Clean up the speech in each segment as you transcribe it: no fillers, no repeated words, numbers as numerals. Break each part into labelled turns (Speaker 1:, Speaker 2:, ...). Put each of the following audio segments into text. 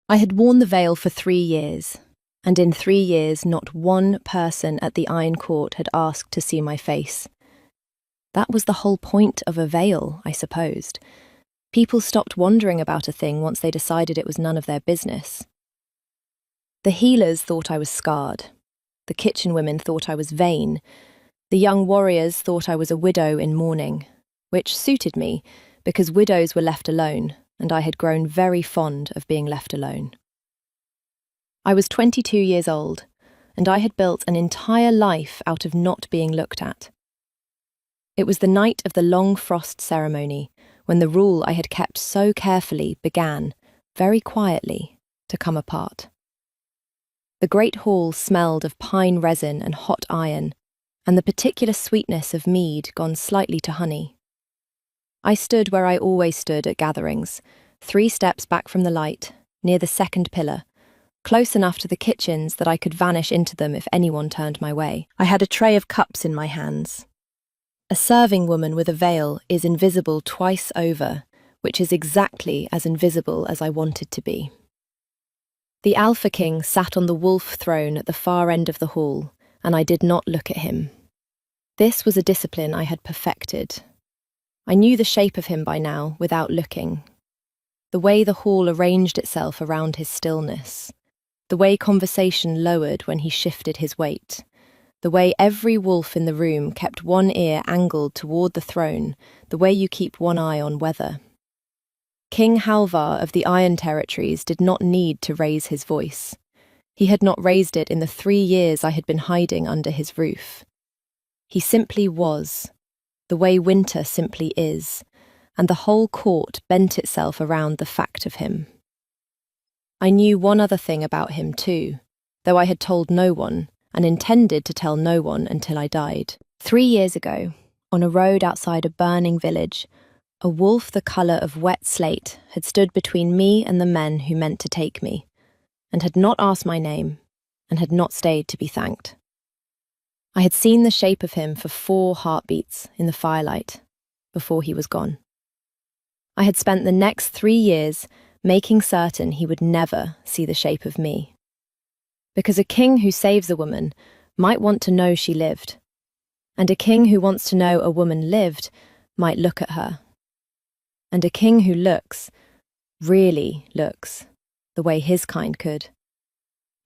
Speaker 1: I had worn the veil for 3 years, and in 3 years not one person at the Iron Court had asked to see my face. That was the whole point of a veil, I supposed. People stopped wondering about a thing once they decided it was none of their business. The healers thought I was scarred. The kitchen women thought I was vain. The young warriors thought I was a widow in mourning, which suited me because widows were left alone, and I had grown very fond of being left alone. I was 22 years old, and I had built an entire life out of not being looked at. It was the night of the long frost ceremony, when the rule I had kept so carefully began, very quietly, to come apart. The great hall smelled of pine resin and hot iron, and the particular sweetness of mead gone slightly to honey. I stood where I always stood at gatherings, 3 steps back from the light, near the second pillar, close enough to the kitchens that I could vanish into them if anyone turned my way. I had a tray of cups in my hands. A serving woman with a veil is invisible twice over, which is exactly as invisible as I wanted to be. The Alpha King sat on the wolf throne at the far end of the hall, and I did not look at him. This was a discipline I had perfected. I knew the shape of him by now without looking. The way the hall arranged itself around his stillness. The way conversation lowered when he shifted his weight. The way every wolf in the room kept one ear angled toward the throne, the way you keep one eye on weather. King Halvar of the Iron Territories did not need to raise his voice. He had not raised it in the 3 years I had been hiding under his roof. He simply was, the way winter simply is, and the whole court bent itself around the fact of him. I knew one other thing about him too, though I had told no one, and intended to tell no one until I died. 3 years ago, on a road outside a burning village, a wolf the colour of wet slate had stood between me and the men who meant to take me, and had not asked my name, and had not stayed to be thanked. I had seen the shape of him for 4 heartbeats in the firelight before he was gone. I had spent the next 3 years making certain he would never see the shape of me. Because a king who saves a woman might want to know she lived, and a king who wants to know a woman lived might look at her. And a king who looks, really looks, the way his kind could,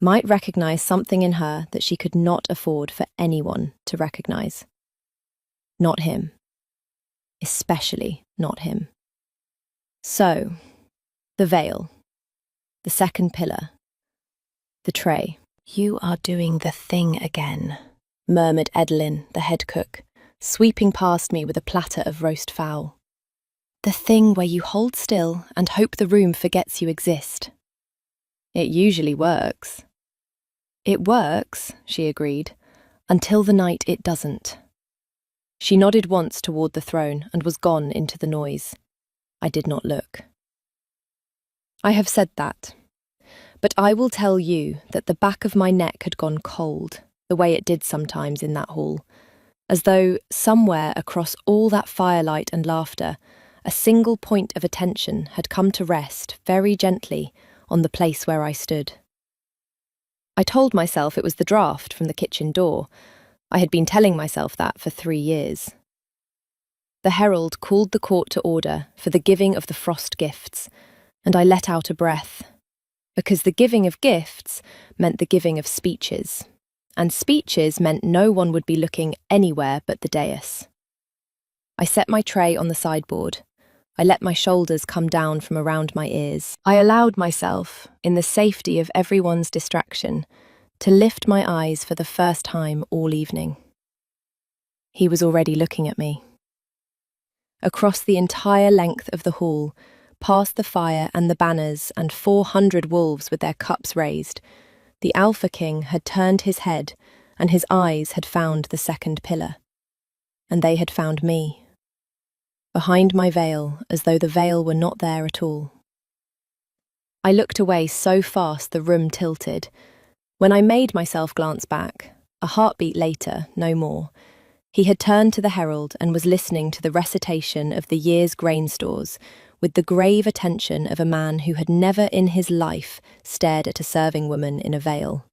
Speaker 1: might recognize something in her that she could not afford for anyone to recognize. Not him. Especially not him. So, the veil, the second pillar, the tray. "You are doing the thing again," murmured Edelyn, the head cook, sweeping past me with a platter of roast fowl. "The thing where you hold still and hope the room forgets you exist." "It usually works." "It works," she agreed, "until the night it doesn't." She nodded once toward the throne and was gone into the noise. I did not look. I have said that, but I will tell you that the back of my neck had gone cold, the way it did sometimes in that hall, as though somewhere across all that firelight and laughter, a single point of attention had come to rest very gently on the place where I stood. I told myself it was the draught from the kitchen door. I had been telling myself that for 3 years. The herald called the court to order for the giving of the frost gifts, and I let out a breath, because the giving of gifts meant the giving of speeches, and speeches meant no one would be looking anywhere but the dais. I set my tray on the sideboard. I let my shoulders come down from around my ears. I allowed myself, in the safety of everyone's distraction, to lift my eyes for the first time all evening. He was already looking at me. Across the entire length of the hall, past the fire and the banners and 400 wolves with their cups raised, the Alpha King had turned his head and his eyes had found the second pillar. And they had found me. Behind my veil, as though the veil were not there at all. I looked away so fast the room tilted. When I made myself glance back, a heartbeat later, no more, he had turned to the herald and was listening to the recitation of the year's grain stores, with the grave attention of a man who had never in his life stared at a serving woman in a veil.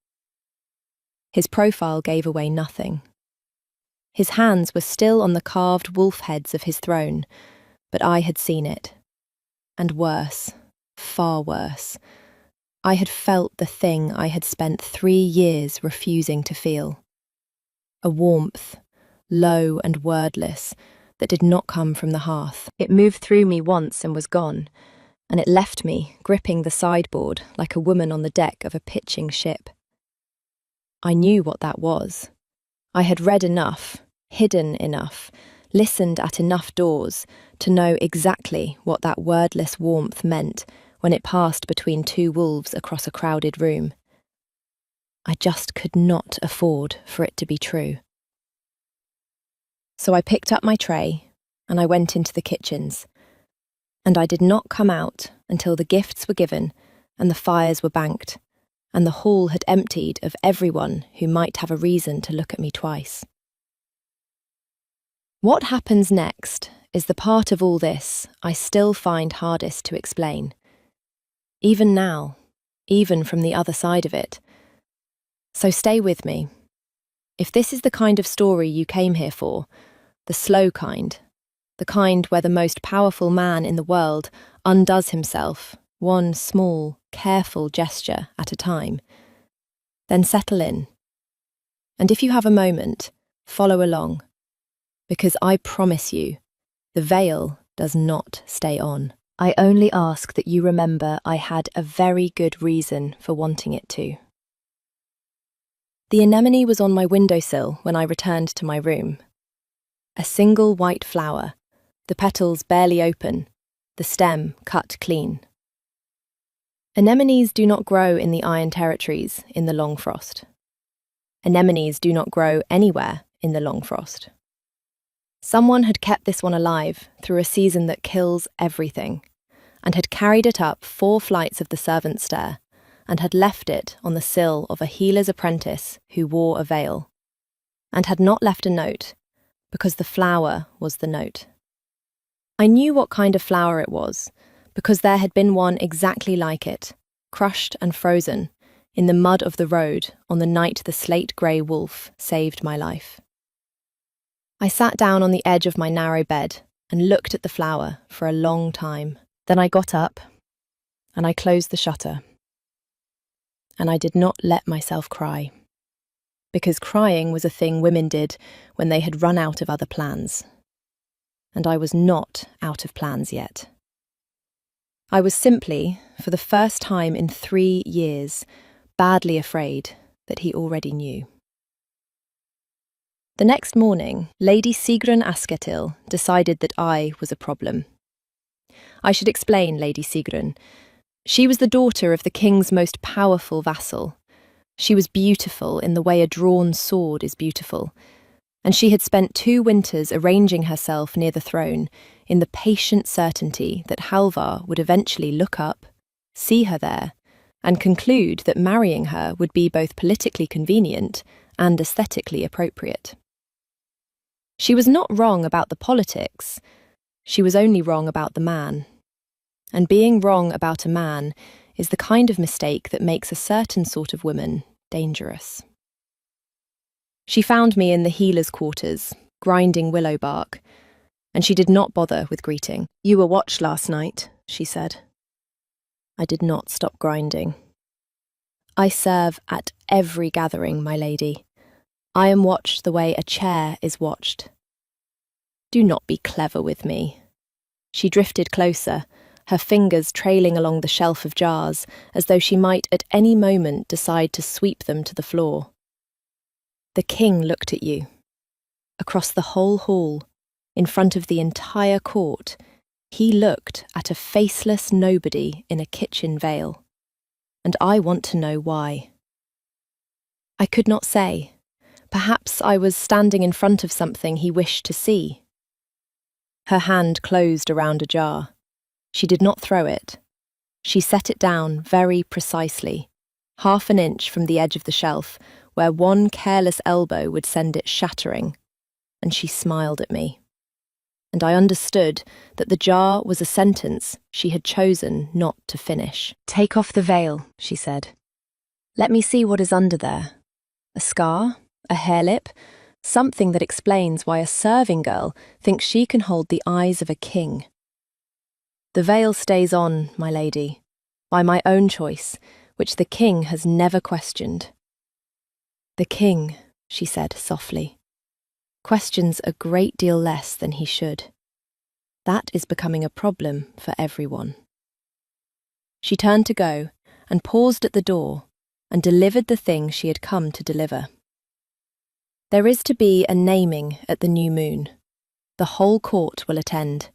Speaker 1: His profile gave away nothing. His hands were still on the carved wolf heads of his throne, but I had seen it. And worse, far worse, I had felt the thing I had spent 3 years refusing to feel. A warmth, low and wordless, that did not come from the hearth. It moved through me once and was gone, and it left me gripping the sideboard like a woman on the deck of a pitching ship. I knew what that was. I had read enough, hidden enough, listened at enough doors to know exactly what that wordless warmth meant when it passed between 2 wolves across a crowded room. I just could not afford for it to be true. So I picked up my tray and I went into the kitchens, and I did not come out until the gifts were given and the fires were banked, and the hall had emptied of everyone who might have a reason to look at me twice. What happens next is the part of all this I still find hardest to explain. Even now, even from the other side of it. So stay with me. If this is the kind of story you came here for, the slow kind, the kind where the most powerful man in the world undoes himself, one small, careful gesture at a time, then settle in. And if you have a moment, follow along, because I promise you, the veil does not stay on. I only ask that you remember I had a very good reason for wanting it to. The anemone was on my windowsill when I returned to my room. A single white flower, the petals barely open, the stem cut clean. Anemones do not grow in the iron territories in the long frost. Anemones do not grow anywhere in the long frost. Someone had kept this one alive through a season that kills everything, and had carried it up 4 flights of the servants' stair, and had left it on the sill of a healer's apprentice who wore a veil, and had not left a note, because the flower was the note. I knew what kind of flower it was, because there had been one exactly like it, crushed and frozen, in the mud of the road on the night the slate-grey wolf saved my life. I sat down on the edge of my narrow bed and looked at the flower for a long time. Then I got up, and I closed the shutter. And I did not let myself cry, because crying was a thing women did when they had run out of other plans. And I was not out of plans yet. I was simply, for the first time in 3 years, badly afraid that he already knew. The next morning, Lady Sigrun Asketil decided that I was a problem. I should explain Lady Sigrun. She was the daughter of the king's most powerful vassal. She was beautiful in the way a drawn sword is beautiful, and she had spent 2 winters arranging herself near the throne in the patient certainty that Halvar would eventually look up, see her there, and conclude that marrying her would be both politically convenient and aesthetically appropriate. She was not wrong about the politics, she was only wrong about the man. And being wrong about a man is the kind of mistake that makes a certain sort of woman dangerous. She found me in the healer's quarters, grinding willow bark, and she did not bother with greeting. "You were watched last night," she said. I did not stop grinding. "I serve at every gathering, my lady. I am watched the way a chair is watched. Do not be clever with me." She drifted closer, her fingers trailing along the shelf of jars, as though she might at any moment decide to sweep them to the floor. "The king looked at you. Across the whole hall, in front of the entire court, he looked at a faceless nobody in a kitchen veil. And I want to know why." I could not say. Perhaps I was standing in front of something he wished to see. Her hand closed around a jar. She did not throw it. She set it down very precisely, 1/2 inch from the edge of the shelf, where one careless elbow would send it shattering, and she smiled at me. and I understood that the jar was a sentence she had chosen not to finish. "Take off the veil," she said. "Let me see what is under there. A scar? A hairlip? Something that explains why a serving girl thinks she can hold the eyes of a king." "The veil stays on, my lady, by my own choice, which the king has never questioned." "The king," she said softly, "questions a great deal less than he should. That is becoming a problem for everyone." She turned to go and paused at the door and delivered the thing she had come to deliver. "There is to be a naming at the new moon. The whole court will attend.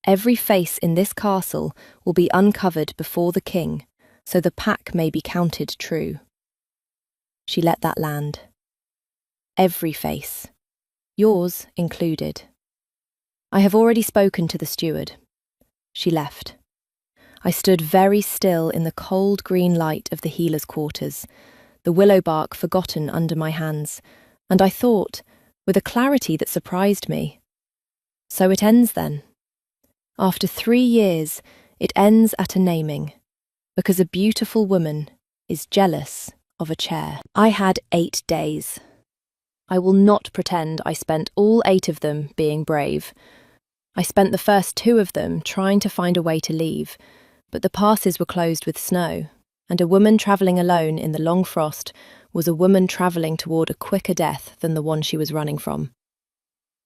Speaker 1: Every face in this castle will be uncovered before the king, so the pack may be counted true." She let that land. "Every face. Yours included. I have already spoken to the steward." She left. I stood very still in the cold green light of the healer's quarters, the willow bark forgotten under my hands, and I thought, with a clarity that surprised me, so it ends then. After 3 years, it ends at a naming, because a beautiful woman is jealous of a chair. I had 8 days. I will not pretend I spent all 8 of them being brave. I spent the first 2 of them trying to find a way to leave, but the passes were closed with snow, and a woman travelling alone in the long frost was a woman travelling toward a quicker death than the one she was running from.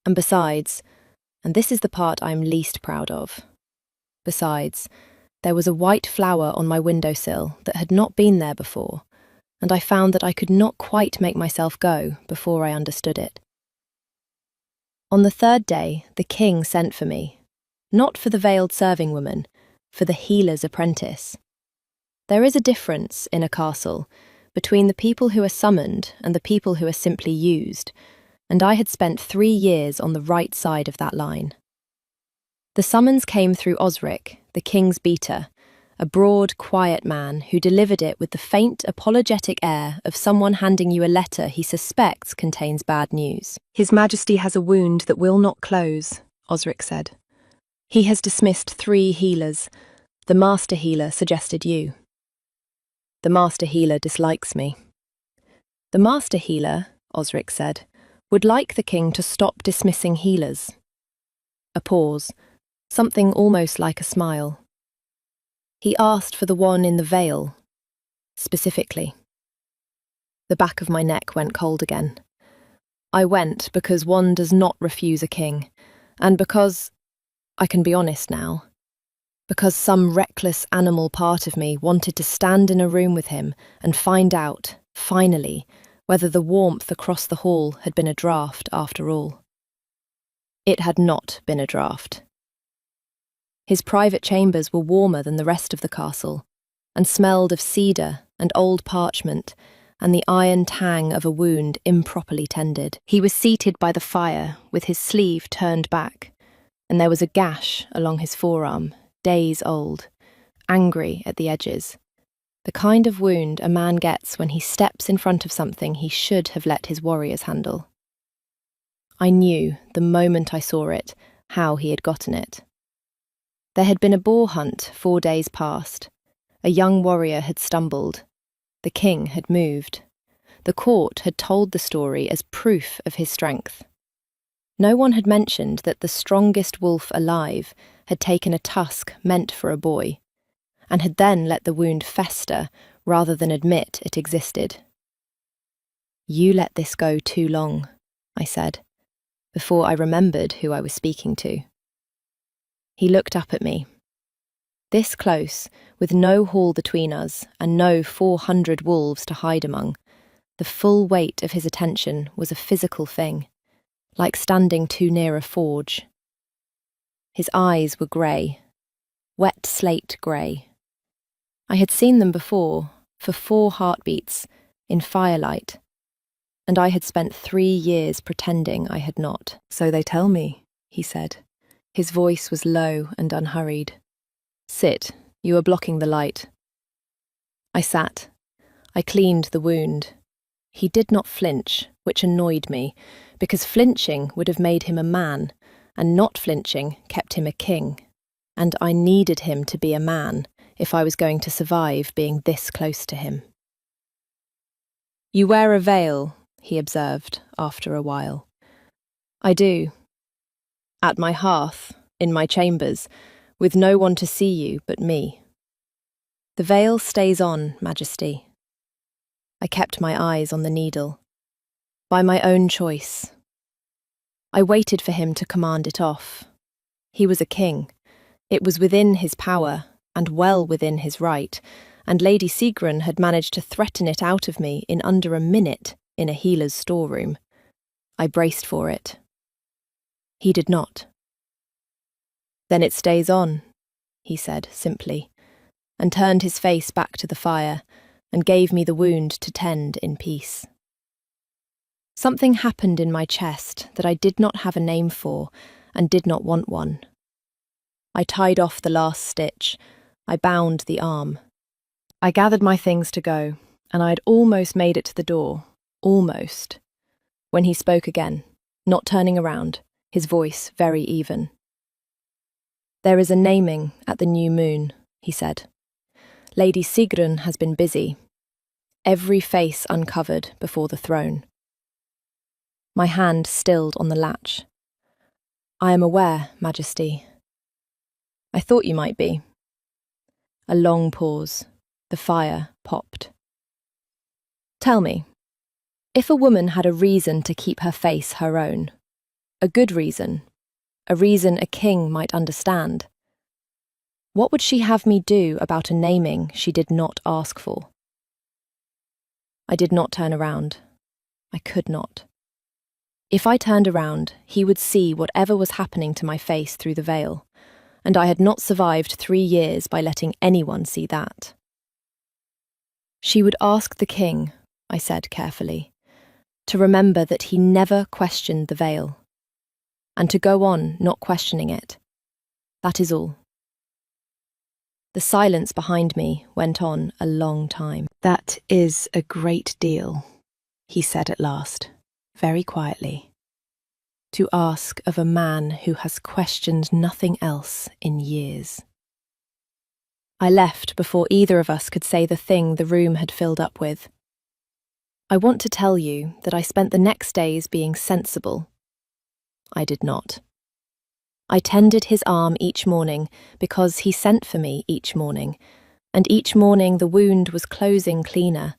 Speaker 1: And besides, and this is the part I am least proud of, besides, there was a white flower on my windowsill that had not been there before, and I found that I could not quite make myself go before I understood it. On the 3rd day, the king sent for me, not for the veiled serving woman, for the healer's apprentice. There is a difference in a castle between the people who are summoned and the people who are simply used, and I had spent 3 years on the right side of that line. The summons came through Osric, the king's beater, a broad, quiet man who delivered it with the faint, apologetic air of someone handing you a letter he suspects contains bad news. "His Majesty has a wound that will not close," Osric said. "He has dismissed 3 healers. The master healer suggested you." "The master healer dislikes me." "The master healer," Osric said, "would like the king to stop dismissing healers." A pause, something almost like a smile. "He asked for the one in the veil, specifically." The back of my neck went cold again. I went because one does not refuse a king, and because, I can be honest now, because some reckless animal part of me wanted to stand in a room with him and find out, finally, whether the warmth across the hall had been a draught after all. It had not been a draught. His private chambers were warmer than the rest of the castle, and smelled of cedar and old parchment and the iron tang of a wound improperly tended. He was seated by the fire with his sleeve turned back, and there was a gash along his forearm, days old, angry at the edges. The kind of wound a man gets when he steps in front of something he should have let his warriors handle. I knew, the moment I saw it, how he had gotten it. There had been a boar hunt 4 days past. A young warrior had stumbled. The king had moved. The court had told the story as proof of his strength. No one had mentioned that the strongest wolf alive had taken a tusk meant for a boy, and had then let the wound fester rather than admit it existed. "You let this go too long," I said, before I remembered who I was speaking to. He looked up at me. This close, with no hall between us and no 400 wolves to hide among, the full weight of his attention was a physical thing, like standing too near a forge. His eyes were grey, wet slate grey. I had seen them before, for 4 heartbeats, in firelight, and I had spent 3 years pretending I had not. "So they tell me," he said. His voice was low and unhurried. "Sit, you are blocking the light." I sat. I cleaned the wound. He did not flinch, which annoyed me, because flinching would have made him a man, and not flinching kept him a king, and I needed him to be a man if I was going to survive being this close to him. "You wear a veil," he observed after a while. "I do. At my hearth, in my chambers, with no one to see you but me. The veil stays on, Majesty." I kept my eyes on the needle. By my own choice. I waited for him to command it off. He was a king. It was within his power, and well within his right, and Lady Sigrun had managed to threaten it out of me in under a minute in a healer's storeroom. I braced for it. He did not. "Then it stays on," he said simply, and turned his face back to the fire and gave me the wound to tend in peace. Something happened in my chest that I did not have a name for and did not want one. I tied off the last stitch. I bound the arm. I gathered my things to go, and I had almost made it to the door, almost, when he spoke again, not turning around, his voice very even. "There is a naming at the new moon," he said. "Lady Sigrun has been busy. Every face uncovered before the throne." My hand stilled on the latch. "I am aware, Majesty." "I thought you might be." A long pause. The fire popped. "Tell me, if a woman had a reason to keep her face her own, a good reason, a reason a king might understand, what would she have me do about a naming she did not ask for?" I did not turn around. I could not. If I turned around, he would see whatever was happening to my face through the veil, and I had not survived 3 years by letting anyone see that. "She would ask the king," I said carefully, "to remember that he never questioned the veil, and to go on not questioning it. That is all." The silence behind me went on a long time. "That is a great deal," he said at last, very quietly, "to ask of a man who has questioned nothing else in years." I left before either of us could say the thing the room had filled up with. I want to tell you that I spent the next days being sensible. I did not. I tended his arm each morning because he sent for me each morning, and each morning the wound was closing cleaner,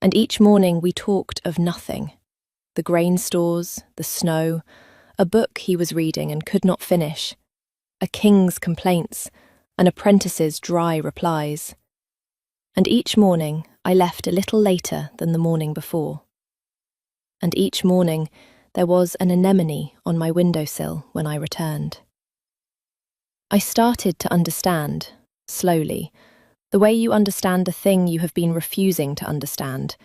Speaker 1: and each morning we talked of nothing. The grain stores, the snow, a book he was reading and could not finish, a king's complaints, an apprentice's dry replies. And each morning I left a little later than the morning before. And each morning there was an anemone on my windowsill when I returned. I started to understand, slowly, the way you understand a thing you have been refusing to understand,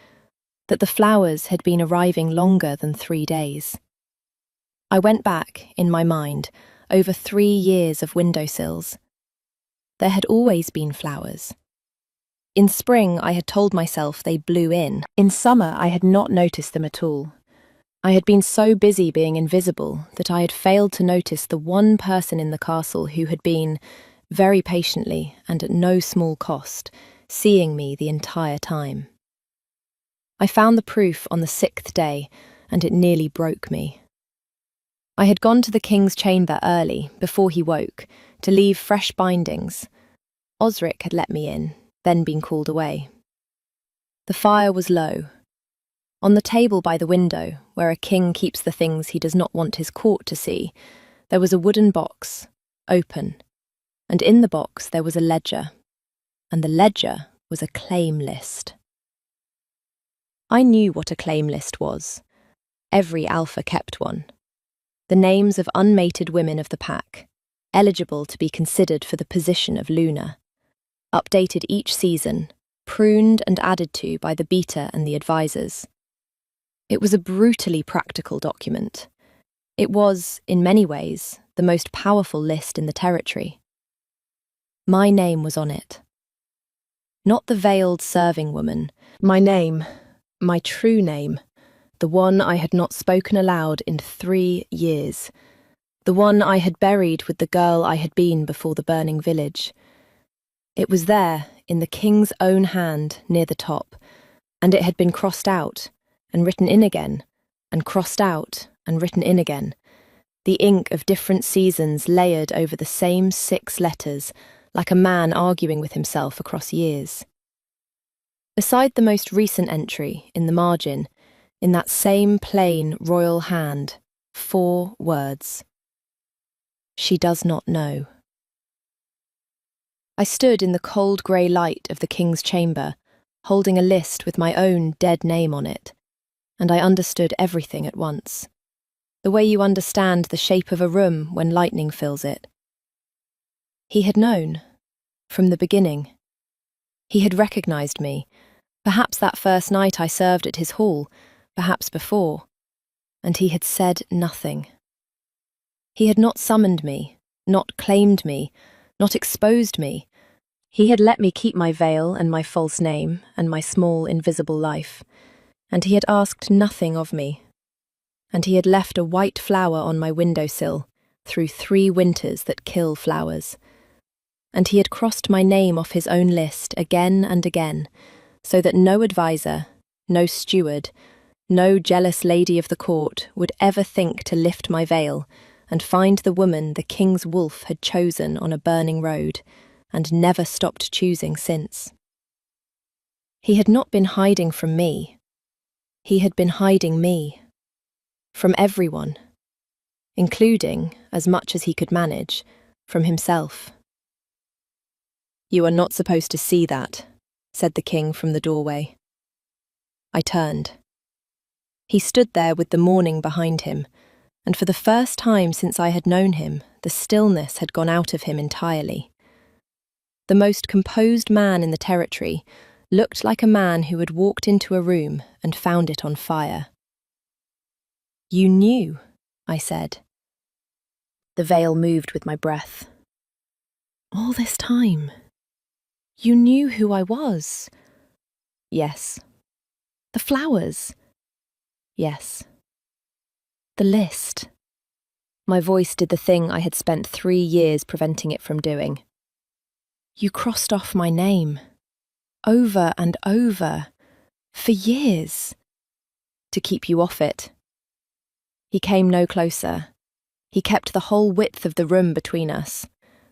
Speaker 1: that the flowers had been arriving longer than 3 days. I went back, in my mind, over 3 years of windowsills. There had always been flowers. In spring I had told myself they blew in. In summer I had not noticed them at all. I had been so busy being invisible that I had failed to notice the one person in the castle who had been, very patiently and at no small cost, seeing me the entire time. I found the proof on the 6th day, and it nearly broke me. I had gone to the king's chamber early, before he woke, to leave fresh bindings. Osric had let me in, then been called away. The fire was low. On the table by the window, where a king keeps the things he does not want his court to see, there was a wooden box, open, and in the box there was a ledger, and the ledger was a claim list. I knew what a claim list was. Every alpha kept one. The names of unmated women of the pack, eligible to be considered for the position of Luna, updated each season, pruned and added to by the beta and the advisors. It was a brutally practical document. It was, in many ways, the most powerful list in the territory. My name was on it. Not the veiled serving woman. My name, my true name, the one I had not spoken aloud in 3 years, the one I had buried with the girl I had been before the burning village. It was there, in the king's own hand, near the top, and it had been crossed out, and written in again, and crossed out, and written in again, the ink of different seasons layered over the same 6 letters, like a man arguing with himself across years. Beside the most recent entry, in the margin, in that same plain royal hand, 4 words. She does not know. I stood in the cold grey light of the king's chamber, holding a list with my own dead name on it, and I understood everything at once. The way you understand the shape of a room when lightning fills it. He had known, from the beginning. He had recognised me, perhaps that first night I served at his hall, perhaps before, and he had said nothing. He had not summoned me, not claimed me, not exposed me. He had let me keep my veil and my false name and my small invisible life, and he had asked nothing of me. And he had left a white flower on my windowsill through 3 winters that kill flowers. And he had crossed my name off his own list again and again, so that no adviser, no steward, no jealous lady of the court would ever think to lift my veil and find the woman the king's wolf had chosen on a burning road, and never stopped choosing since. He had not been hiding from me. He had been hiding me. From everyone, including, as much as he could manage, from himself. "You are not supposed to see that," said the king from the doorway. I turned. He stood there with the morning behind him, and for the first time since I had known him, the stillness had gone out of him entirely. The most composed man in the territory looked like a man who had walked into a room and found it on fire. "You knew," I said. The veil moved with my breath. "All this time? You knew who I was?" "Yes." "The flowers?" "Yes." "The list?" My voice did the thing I had spent 3 years preventing it from doing. "You crossed off my name. Over and over. For years. To keep you off it." He came no closer. He kept the whole width of the room between us,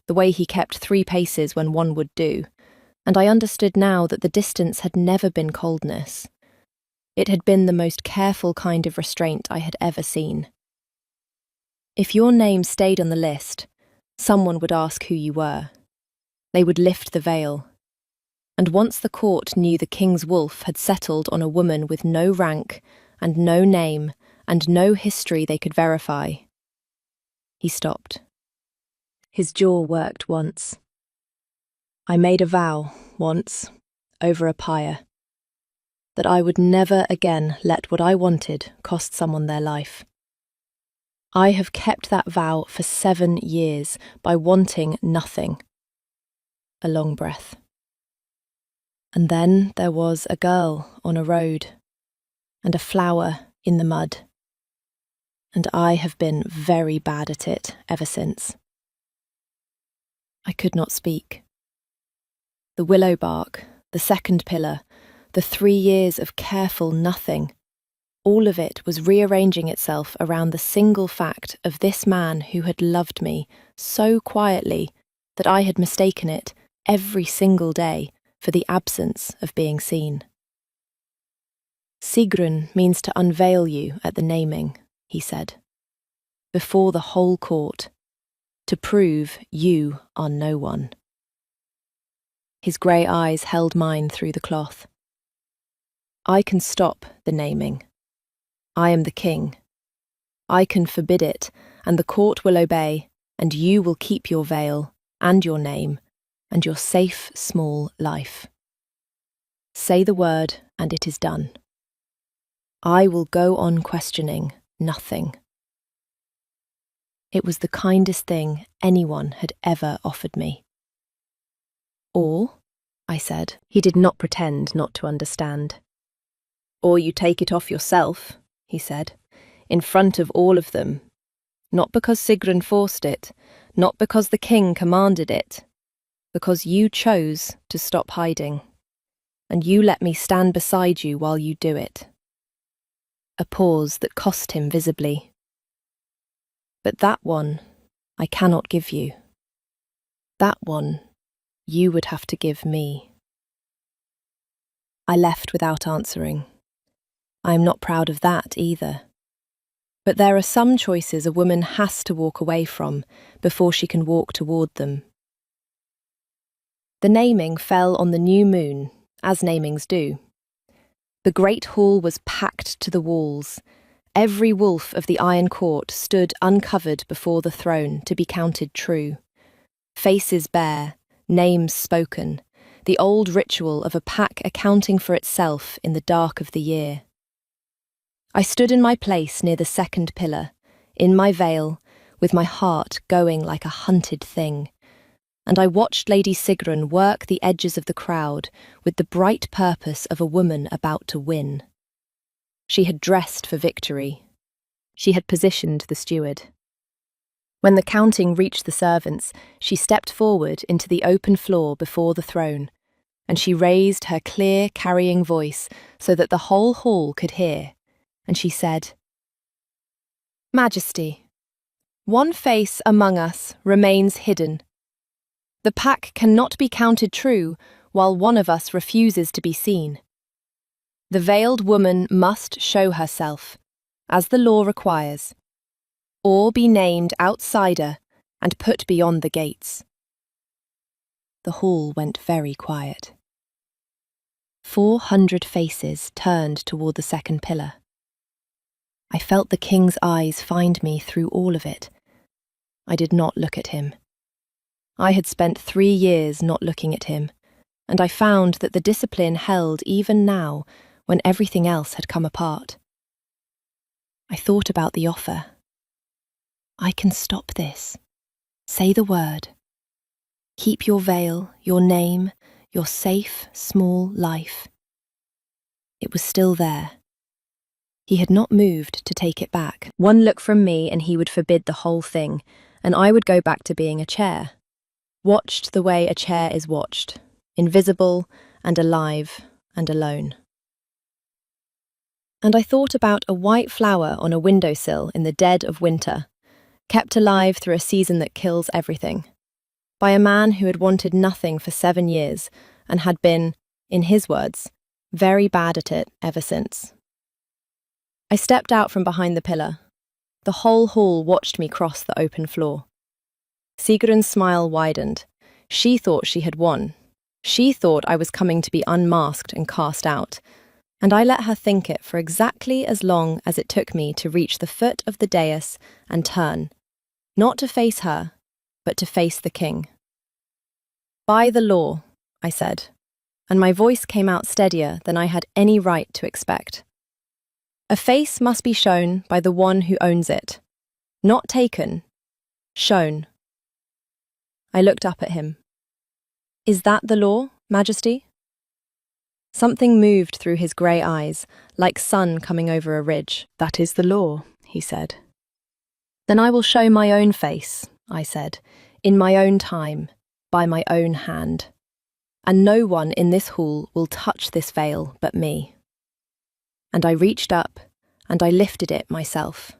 Speaker 1: the way he kept 3 paces when 1 would do, and I understood now that the distance had never been coldness. It had been the most careful kind of restraint I had ever seen. If your name stayed on the list, someone would ask who you were. They would lift the veil. And once the court knew the king's wolf had settled on a woman with no rank and no name and no history they could verify. He stopped. His jaw worked once. "I made a vow, once, over a pyre, that I would never again let what I wanted cost someone their life. I have kept that vow for 7 years by wanting nothing." A long breath. "And then there was a girl on a road, and a flower in the mud. And I have been very bad at it ever since." I could not speak. The willow bark, the second pillar, the 3 years of careful nothing, all of it was rearranging itself around the single fact of this man who had loved me so quietly that I had mistaken it every single day for the absence of being seen. "Sigrun means to unveil you at the naming," he said, "before the whole court, to prove you are no one." His grey eyes held mine through the cloth. "I can stop the naming. I am the king. I can forbid it, and the court will obey, and you will keep your veil, and your name, and your safe, small life. Say the word, and it is done. I will go on questioning nothing." It was the kindest thing anyone had ever offered me. "Or," I said. He did not pretend not to understand. "Or you take it off yourself," he said, "in front of all of them. not because Sigrun forced it, not because the king commanded it, because you chose to stop hiding, and you let me stand beside you while you do it. A pause that cost him visibly. But that one I cannot give you. That one you would have to give me. I left without answering. I am not proud of that either. But there are some choices a woman has to walk away from before she can walk toward them. The naming fell on the new moon, as namings do. The great hall was packed to the walls. Every wolf of the Iron Court stood uncovered before the throne to be counted true. Faces bare, names spoken, the old ritual of a pack accounting for itself in the dark of the year. I stood in my place near the second pillar, in my veil, with my heart going like a hunted thing, and I watched Lady Sigrun work the edges of the crowd with the bright purpose of a woman about to win. She had dressed for victory. She had positioned the steward. When the counting reached the servants, she stepped forward into the open floor before the throne, and she raised her clear, carrying voice so that the whole hall could hear, and she said, "Majesty, one face among us remains hidden. The pack cannot be counted true while one of us refuses to be seen. The veiled woman must show herself, as the law requires, or be named outsider and put beyond the gates." The hall went very quiet. 400 faces turned toward the second pillar. I felt the king's eyes find me through all of it. I did not look at him. I had spent 3 years not looking at him, and I found that the discipline held even now when everything else had come apart. I thought about the offer. I can stop this. Say the word. Keep your veil, your name, your safe, small life. It was still there. He had not moved to take it back. One look from me and he would forbid the whole thing, and I would go back to being a chair. Watched the way a chair is watched, invisible and alive and alone. And I thought about a white flower on a windowsill in the dead of winter, kept alive through a season that kills everything, by a man who had wanted nothing for 7 years and had been, in his words, very bad at it ever since. I stepped out from behind the pillar. The whole hall watched me cross the open floor. Sigrun's smile widened. She thought she had won. She thought I was coming to be unmasked and cast out, and I let her think it for exactly as long as it took me to reach the foot of the dais and turn, not to face her, but to face the king. "By the law," I said, and my voice came out steadier than I had any right to expect. "A face must be shown by the one who owns it. Not taken, shown." I looked up at him. "Is that the law, Majesty?" Something moved through his grey eyes, like sun coming over a ridge. "That is the law," he said. "Then I will show my own face," I said, "in my own time, by my own hand. And no one in this hall will touch this veil but me." And I reached up, and I lifted it myself.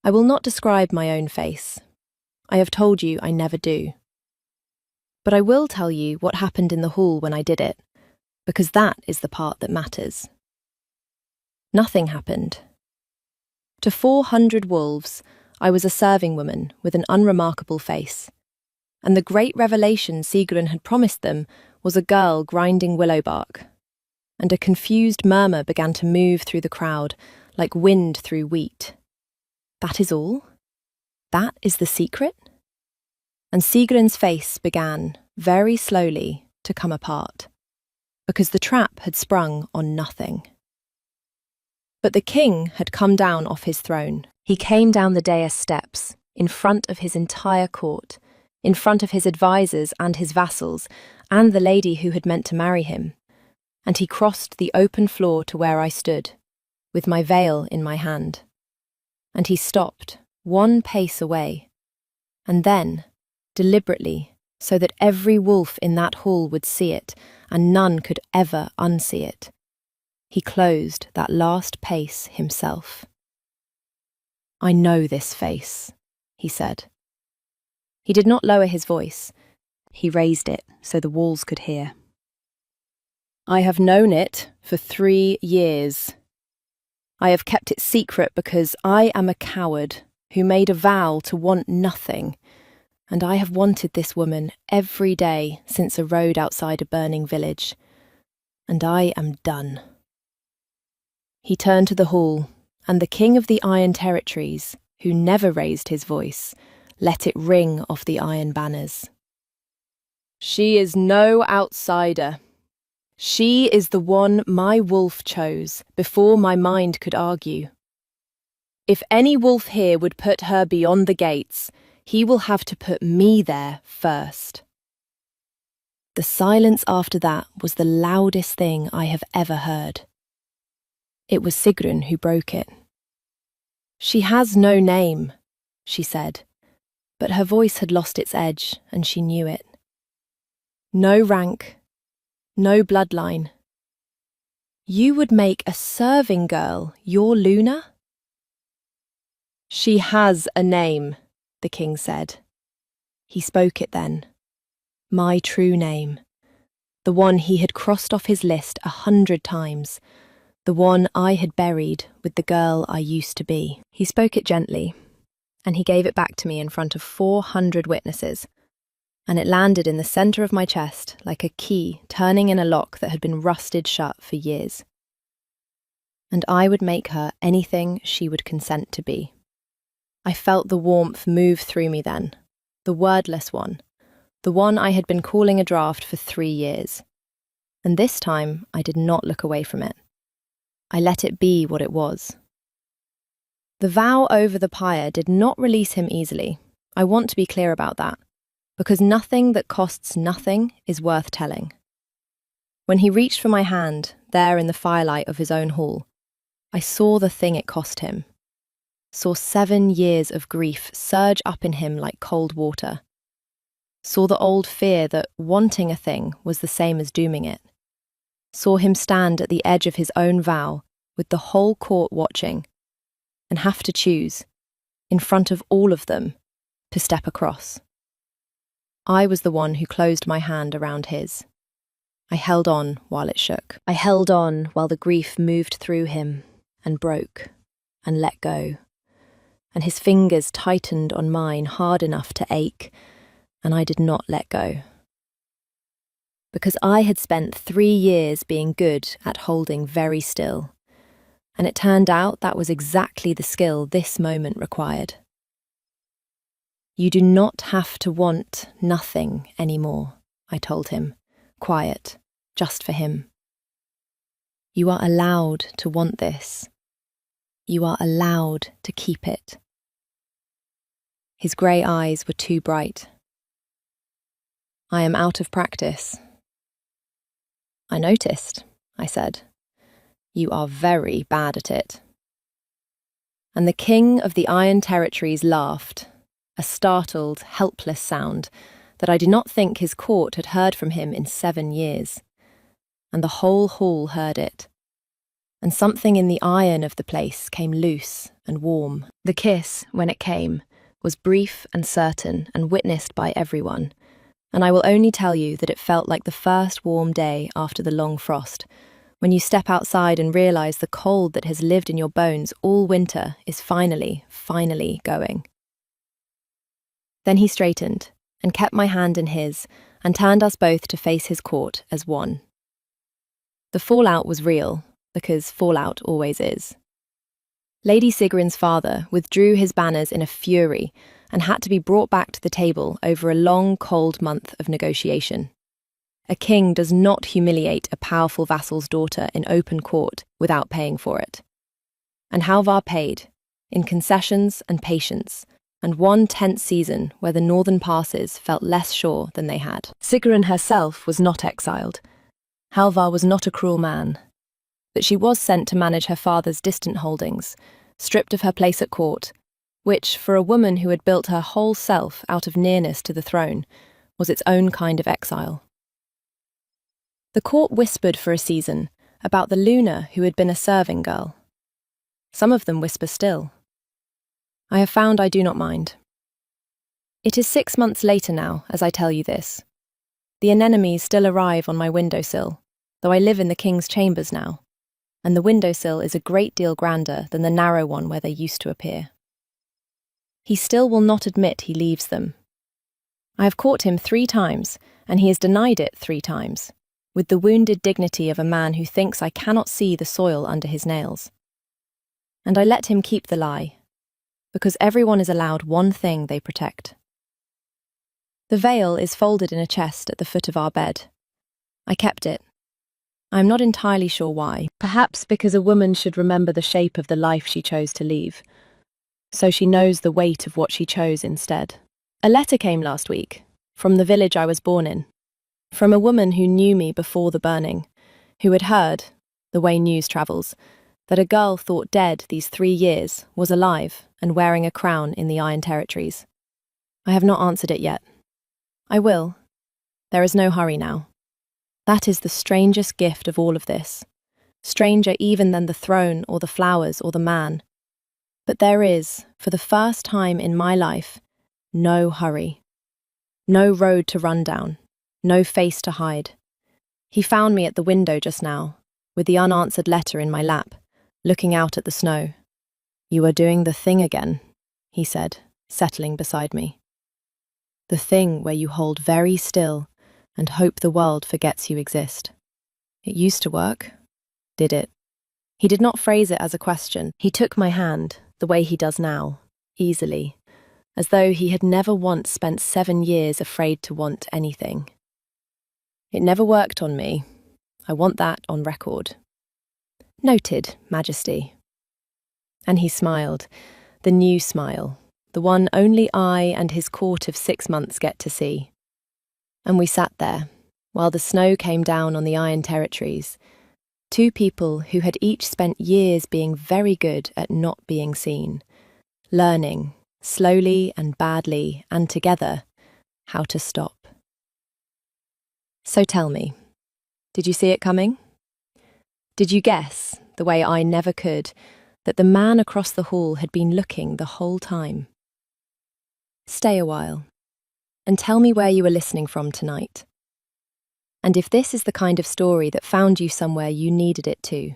Speaker 1: I will not describe my own face. I have told you I never do. But I will tell you what happened in the hall when I did it, because that is the part that matters. Nothing happened. To 400 wolves, I was a serving woman with an unremarkable face, and the great revelation Sigrun had promised them was a girl grinding willow bark, and a confused murmur began to move through the crowd like wind through wheat. That is all? That is the secret? And Sigrun's face began, very slowly, to come apart, because the trap had sprung on nothing. But the king had come down off his throne. He came down the dais steps, in front of his entire court, in front of his advisers and his vassals, and the lady who had meant to marry him, and he crossed the open floor to where I stood, with my veil in my hand. And he stopped, 1 pace away, and then, deliberately, so that every wolf in that hall would see it, and none could ever unsee it, he closed that last pace himself. "I know this face," he said. He did not lower his voice. He raised it so the walls could hear. "I have known it for 3 years. I have kept it secret because I am a coward who made a vow to want nothing, and I have wanted this woman every day since a road outside a burning village, and I am done." He turned to the hall, and the king of the Iron Territories, who never raised his voice, let it ring off the iron banners. "She is no outsider. She is the one my wolf chose before my mind could argue. If any wolf here would put her beyond the gates, he will have to put me there first." The silence after that was the loudest thing I have ever heard. It was Sigrun who broke it. "She has no name," she said, but her voice had lost its edge, and she knew it. "No rank, no bloodline. You would make a serving girl your Luna?" "She has a name," the king said. He spoke it then. My true name. The one he had crossed off his list 100 times. The one I had buried with the girl I used to be. He spoke it gently, and he gave it back to me in front of 400 witnesses, and it landed in the centre of my chest like a key turning in a lock that had been rusted shut for years. And I would make her anything she would consent to be. I felt the warmth move through me then, the wordless one, the one I had been calling a draft for 3 years. And this time I did not look away from it. I let it be what it was. The vow over the pyre did not release him easily. I want to be clear about that, because nothing that costs nothing is worth telling. When he reached for my hand, there in the firelight of his own hall, I saw the thing it cost him. Saw 7 years of grief surge up in him like cold water. Saw the old fear that wanting a thing was the same as dooming it. Saw him stand at the edge of his own vow, with the whole court watching, and have to choose, in front of all of them, to step across. I was the one who closed my hand around his. I held on while it shook. I held on while the grief moved through him, and broke, and let go. And his fingers tightened on mine hard enough to ache, and I did not let go. Because I had spent 3 years being good at holding very still, and it turned out that was exactly the skill this moment required. "You do not have to want nothing anymore," I told him, quiet, just for him. "You are allowed to want this. You are allowed to keep it." His grey eyes were too bright. "I am out of practice." "I noticed," I said. "You are very bad at it." And the king of the Iron Territories laughed, a startled, helpless sound that I do not think his court had heard from him in 7 years. And the whole hall heard it. And something in the iron of the place came loose and warm. The kiss, when it came, was brief and certain and witnessed by everyone, and I will only tell you that it felt like the first warm day after the long frost, when you step outside and realise the cold that has lived in your bones all winter is finally going. Then he straightened and kept my hand in his and turned us both to face his court as one. The fallout was real, because fallout always is. Lady Sigrun's father withdrew his banners in a fury and had to be brought back to the table over a long, cold month of negotiation. A king does not humiliate a powerful vassal's daughter in open court without paying for it. And Halvar paid, in concessions and patience, and one tense season where the northern passes felt less sure than they had. Sigrun herself was not exiled. Halvar was not a cruel man, but she was sent to manage her father's distant holdings, stripped of her place at court, which, for a woman who had built her whole self out of nearness to the throne, was its own kind of exile. The court whispered for a season about the Luna who had been a serving girl. Some of them whisper still. I have found I do not mind. It is 6 months later now, as I tell you this. The anemones still arrive on my windowsill, though I live in the king's chambers now, and the windowsill is a great deal grander than the narrow one where they used to appear. He still will not admit he leaves them. I have caught him 3 times, and he has denied it 3 times, with the wounded dignity of a man who thinks I cannot see the soil under his nails. And I let him keep the lie, because everyone is allowed one thing they protect. The veil is folded in a chest at the foot of our bed. I kept it. I am not entirely sure why. Perhaps because a woman should remember the shape of the life she chose to leave, so she knows the weight of what she chose instead. A letter came last week, from the village I was born in, from a woman who knew me before the burning, who had heard, the way news travels, that a girl thought dead these 3 years was alive and wearing a crown in the Iron Territories. I have not answered it yet. I will. There is no hurry now. That is the strangest gift of all of this, stranger even than the throne or the flowers or the man. But there is, for the first time in my life, no hurry. No road to run down, no face to hide. He found me at the window just now, with the unanswered letter in my lap, looking out at the snow. You are doing the thing again, he said, settling beside me. The thing where you hold very still and hope the world forgets you exist. It used to work, did it? He did not phrase it as a question. He took my hand, the way he does now, easily, as though he had never once spent 7 years afraid to want anything. It never worked on me. I want that on record. Noted, Majesty. And he smiled, the new smile, the one only I and his court of 6 months get to see. And we sat there, while the snow came down on the Iron Territories, 2 people who had each spent years being very good at not being seen, learning, slowly and badly and together, how to stop. So tell me, did you see it coming? Did you guess, the way I never could, that the man across the hall had been looking the whole time? Stay a while, and tell me where you are listening from tonight. And if this is the kind of story that found you somewhere you needed it to,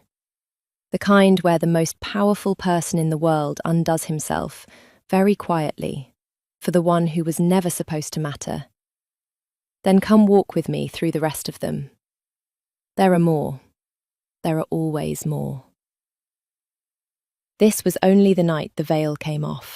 Speaker 1: the kind where the most powerful person in the world undoes himself, very quietly, for the one who was never supposed to matter, then come walk with me through the rest of them. There are more. There are always more. This was only the night the veil came off.